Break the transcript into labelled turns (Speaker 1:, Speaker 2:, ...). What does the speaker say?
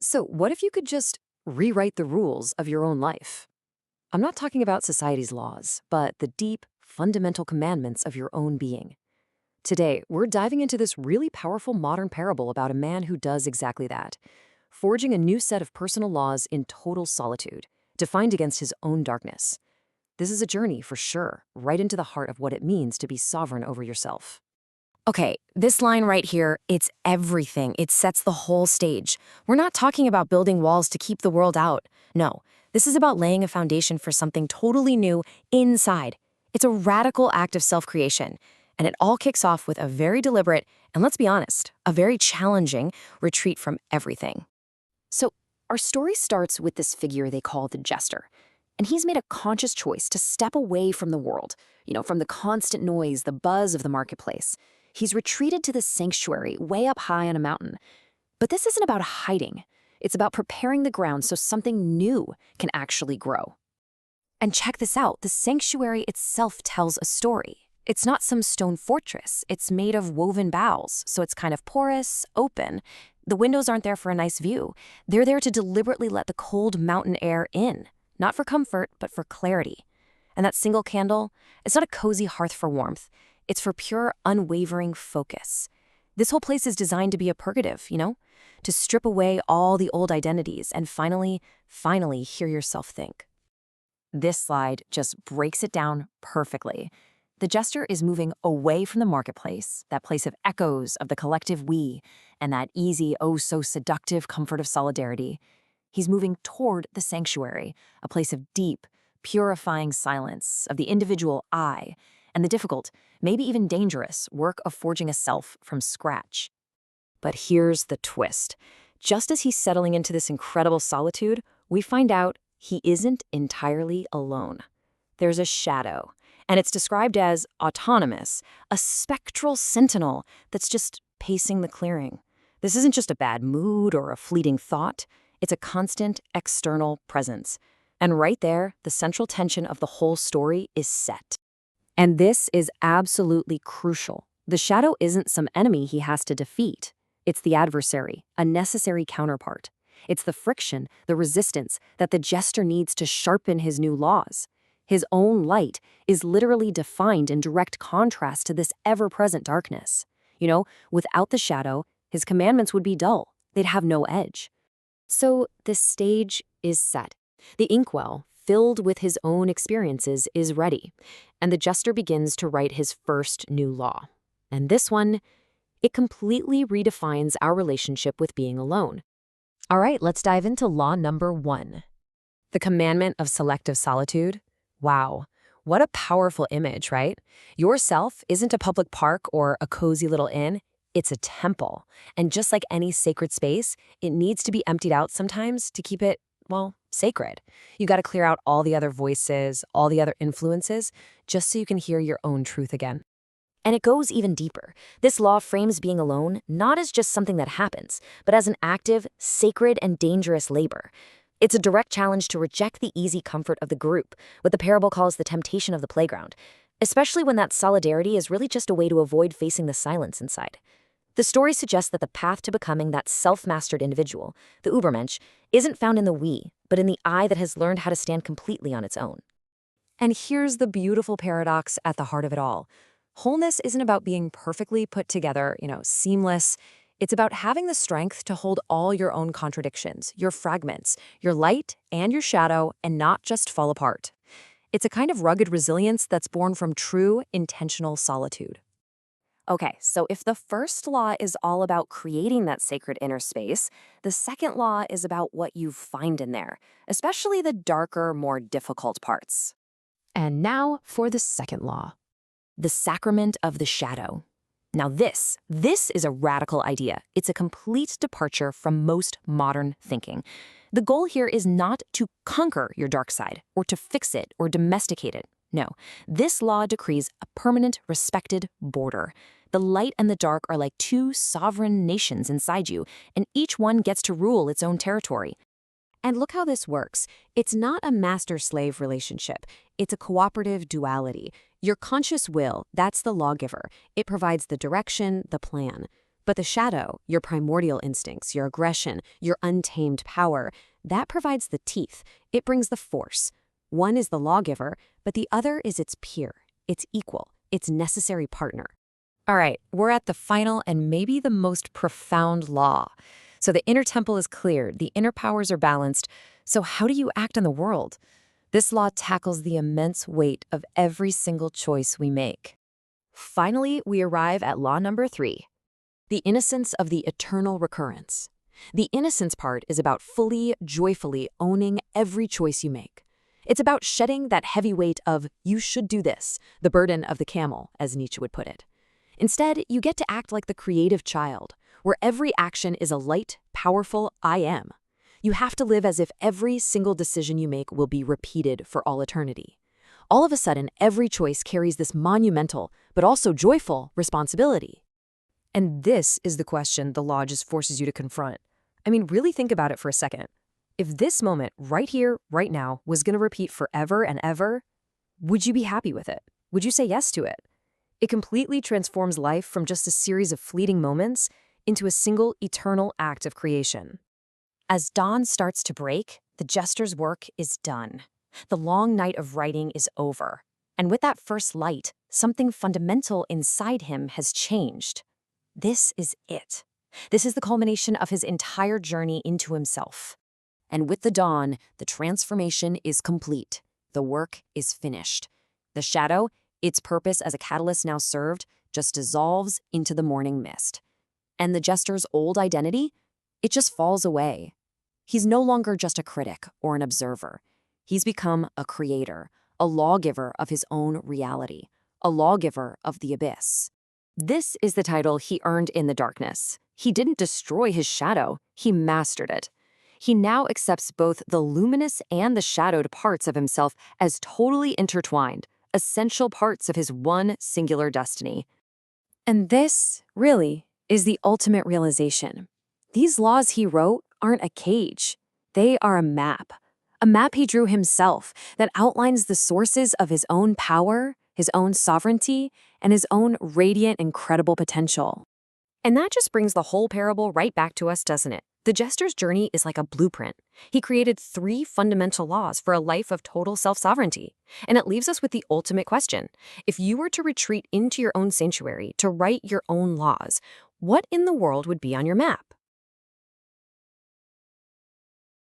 Speaker 1: So, what if you could just rewrite the rules of your own life? I'm not talking about society's laws, but the deep, fundamental commandments of your own being. Today, we're diving into this really powerful modern parable about a man who does exactly that, forging a new set of personal laws in total solitude, defined against his own darkness. This is a journey, for sure, right into the heart of what it means to be sovereign over yourself.
Speaker 2: Okay, this line right here, it's everything. It sets the whole stage. We're not talking about building walls to keep the world out. No, this is about laying a foundation for something totally new inside. It's a radical act of self-creation, and it all kicks off with a very deliberate, and let's be honest, a very challenging retreat from everything.
Speaker 1: So, our story starts with this figure they call the jester. And he's made a conscious choice to step away from the world, from the constant noise, the buzz of the marketplace. He's retreated to this sanctuary way up high on a mountain. But this isn't about hiding. It's about preparing the ground so something new can actually grow. And check this out, the sanctuary itself tells a story. It's not some stone fortress. It's made of woven boughs, so it's kind of porous, open. The windows aren't there for a nice view. They're there to deliberately let the cold mountain air in. Not for comfort, but for clarity. And that single candle, it's not a cozy hearth for warmth. It's for pure, unwavering focus. This whole place is designed to be a purgative, to strip away all the old identities and finally hear yourself think. This slide just breaks it down perfectly. The jester is moving away from the marketplace, that place of echoes of the collective we, and that easy, oh so seductive comfort of solidarity. He's moving toward the sanctuary, a place of deep, purifying silence, of the individual I, and the difficult, maybe even dangerous, work of forging a self from scratch. But here's the twist. Just as he's settling into this incredible solitude, we find out he isn't entirely alone. There's a shadow, and it's described as autonomous, a spectral sentinel that's just pacing the clearing. This isn't just a bad mood or a fleeting thought. It's a constant external presence. And right there, the central tension of the whole story is set. And this is absolutely crucial. The shadow isn't some enemy he has to defeat. It's the adversary, a necessary counterpart. It's the friction, the resistance that the jester needs to sharpen his new laws. His own light is literally defined in direct contrast to this ever-present darkness. Without the shadow, his commandments would be dull. They'd have no edge. So the stage is set. The inkwell, filled with his own experiences, is ready, and the jester begins to write his first new law. And this one, it completely redefines our relationship with being alone. All right, let's dive into law number 1. The commandment of selective solitude. Wow, what a powerful image, right? Yourself isn't a public park or a cozy little inn. It's a temple, and just like any sacred space, it needs to be emptied out sometimes to keep it, sacred. You got to clear out all the other voices, all the other influences, just so you can hear your own truth again. And it goes even deeper. This law frames being alone not as just something that happens, but as an active, sacred, and dangerous labor. It's a direct challenge to reject the easy comfort of the group, what the parable calls the temptation of the playground, especially when that solidarity is really just a way to avoid facing the silence inside. The story suggests that the path to becoming that self-mastered individual, the Übermensch, isn't found in the we, but in the I that has learned how to stand completely on its own. And here's the beautiful paradox at the heart of it all. Wholeness isn't about being perfectly put together, seamless. It's about having the strength to hold all your own contradictions, your fragments, your light and your shadow, and not just fall apart. It's a kind of rugged resilience that's born from true, intentional solitude. Okay, so if the first law is all about creating that sacred inner space, the second law is about what you find in there, especially the darker, more difficult parts. And now for the second law. The sacrament of the shadow. Now this is a radical idea. It's a complete departure from most modern thinking. The goal here is not to conquer your dark side, or to fix it, or domesticate it. No, this law decrees a permanent, respected border. The light and the dark are like two sovereign nations inside you, and each one gets to rule its own territory. And look how this works. It's not a master-slave relationship. It's a cooperative duality. Your conscious will, that's the lawgiver. It provides the direction, the plan. But the shadow, your primordial instincts, your aggression, your untamed power, that provides the teeth. It brings the force. One is the lawgiver, but the other is its peer, its equal, its necessary partner. All right, we're at the final and maybe the most profound law. So the inner temple is cleared, the inner powers are balanced. So how do you act in the world? This law tackles the immense weight of every single choice we make. Finally, we arrive at law number 3, the innocence of the eternal recurrence. The innocence part is about fully, joyfully owning every choice you make. It's about shedding that heavy weight of, you should do this, the burden of the camel, as Nietzsche would put it. Instead, you get to act like the creative child, where every action is a light, powerful I am. You have to live as if every single decision you make will be repeated for all eternity. All of a sudden, every choice carries this monumental, but also joyful, responsibility. And this is the question the law just forces you to confront. I mean, really think about it for a second. If this moment, right here, right now, was going to repeat forever and ever, would you be happy with it? Would you say yes to it? It completely transforms life from just a series of fleeting moments into a single eternal act of creation. As dawn starts to break, the jester's work is done. The long night of writing is over. And with that first light, something fundamental inside him has changed. This is it. This is the culmination of his entire journey into himself. And with the dawn, the transformation is complete. The work is finished. The shadow, its purpose as a catalyst now served, just dissolves into the morning mist. And the jester's old identity? It just falls away. He's no longer just a critic or an observer. He's become a creator, a lawgiver of his own reality, a lawgiver of the abyss. This is the title he earned in the darkness. He didn't destroy his shadow, he mastered it. He now accepts both the luminous and the shadowed parts of himself as totally intertwined, essential parts of his one singular destiny. And this, really, is the ultimate realization. These laws he wrote aren't a cage. They are a map he drew himself that outlines the sources of his own power, his own sovereignty, and his own radiant, incredible potential. And that just brings the whole parable right back to us, doesn't it? The jester's journey is like a blueprint. He created 3 fundamental laws for a life of total self-sovereignty. And it leaves us with the ultimate question. If you were to retreat into your own sanctuary to write your own laws, what in the world would be on your map?